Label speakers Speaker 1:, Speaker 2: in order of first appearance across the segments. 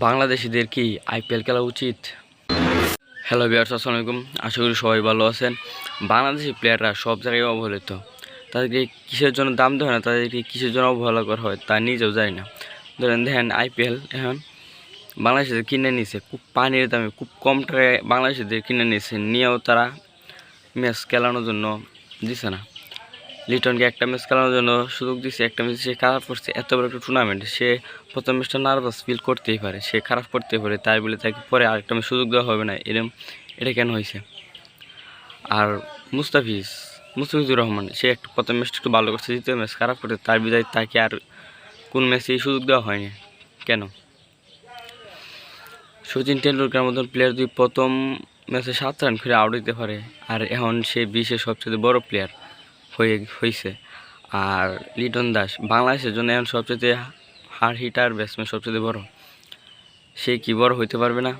Speaker 1: বাংলাদেশিদের কি আইপিএল খেলা উচিত? হ্যালো ভিউয়ার্স, আসসালামু আলাইকুম। আশা করি সবাই ভালো আছেন। বাংলাদেশি প্লেয়াররা সব জায়গায় অবহেলিত। তাদেরকে কিসের জন্য দাম দেওয়া হয় না, তাদেরকে কিসের জন্য অবহেলা করা হয় তা নিজেও জানি না। ধরেন দেখেন, আইপিএল এখন বাংলাদেশিদের কিনে নিয়েছে খুব পানির দামে, খুব কম টাকায় বাংলাদেশিদের কিনে নিয়েছে, নিয়েও তারা ম্যাচ খেলানোর জন্য দিছে না। লিটনকে একটা ম্যাচ খেলানোর জন্য সুযোগ দিচ্ছে, একটা ম্যাচ সে খারাপ করছে। এত বড় একটা টুর্নামেন্ট, সে প্রথম ম্যাচটা নার্ভাস ফিল করতেই পারে, সে খারাপ করতেই পারে, তাই বলে তাকে পরে আরেকটা ম্যাচ সুযোগ দেওয়া হবে না, এরকম এটা কেন হয়েছে? আর মুস্তাফিজুর রহমান, সে একটা প্রথম ম্যাচটা একটু ভালো করছে, দ্বিতীয় ম্যাচ খারাপ করছে, তার বিদায় তাকে আর কোন ম্যাচেই সুযোগ দেওয়া হয়নি কেন? সচিন টেন্ডুলকার মতন প্লেয়ার যদি প্রথম ম্যাচে 7 রান করে আউট দিতে পারে, আর এখন সে বিশ্বের সবচেয়ে বড় প্লেয়ার হয়েছে। আর লিটন দাস বাংলাদেশের জন্য এখন সবচেয়ে হার হিটার ব্যাটসম্যান, সবচেয়ে বড়। সে কি বড় হইতে পারবে না?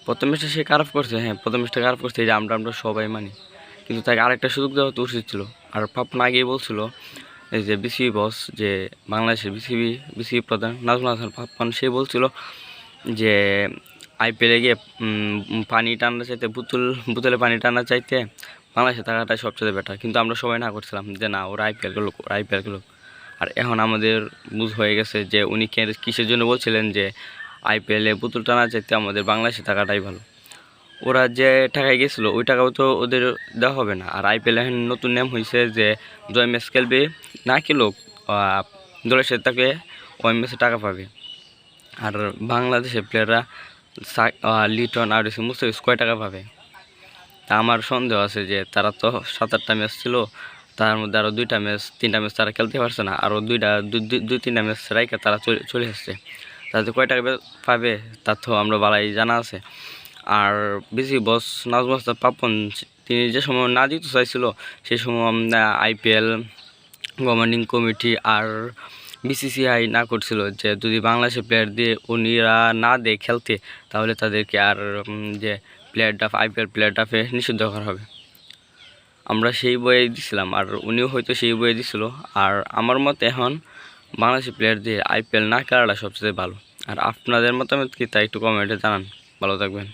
Speaker 1: প্রথম ম্যাচটা সে খারাপ করছে, হ্যাঁ প্রথম ম্যাচটা খারাপ করছে, এই যে আমরা সবাই মানি, কিন্তু তাকে আরেকটা সুযোগ দেওয়া তো উচিত ছিল। আর পাপন আগেই বলছিল, এই যে বিসিবি বস, যে বাংলাদেশের বিসিবি প্রধান নাজমুল হাসান পাপন, সে বলছিল যে আইপিএলে গিয়ে পানি টানা চাইতে, বোতলে পানি টানা চাইতে বাংলাদেশে থাকাটাই সবচেয়ে বেটার। কিন্তু আমরা সবাই না করছিলাম যে না, ওরা আইপিএল খেলুক। আর এখন আমাদের বুঝ হয়ে গেছে যে উনি কিসের জন্য বলছিলেন যে আইপিএলে বোতল টানা চাইতে আমাদের বাংলাদেশে থাকাটাই ভালো। ওরা যে টাকায় গেছিলো, ওই টাকাও তো ওদের দেওয়া হবে না। আর আইপিএল এখন নতুন নিয়ম হয়েছে যে জয় ম্যাচ খেলবে, না খেলুক দলের সাথে তাকে ওই ম্যাচে টাকা পাবে। আর বাংলাদেশের প্লেয়াররা লিটন আর মুস্তাফিজ কয় টাকা পাবে? তা আমার সন্দেহ আছে যে তারা তো 7-8টা ম্যাচ ছিল, তার মধ্যে আরও 2টা ম্যাচ 3টা ম্যাচ তারা খেলতে পারছে না, আরও 2-3টা ম্যাচ রাইখে তারা চলে আসছে। তাতে কয় টাকা পাবে তার তো আমরা বালাই জানা আছে। আর বিসিবি বস নাজমুল হাসান পাপন, তিনি যে সময় না দিতে চাইছিল, সেই সময় আইপিএল গভর্নিং কমিটি আর বিসিসিআই না করছিল যে যদি বাংলাদেশের প্লেয়ার দিয়ে উনিরা না দেয় খেলতে, তাহলে তাদেরকে আর যে আইপিএল প্লেয়ার ডাফে নিষিদ্ধ করা হবে। আমরা সেই বইয়ে দিছিলাম, আর উনিও হয়তো সেই বইয়ে দিছিল। আর আমার মতে এখন বাংলাদেশি প্লেয়ার দিয়ে আইপিএল না খেলাটা সবচেয়ে ভালো। আর আপনাদের মতামত কি তা একটু কমেন্টে জানান। ভালো থাকবেন।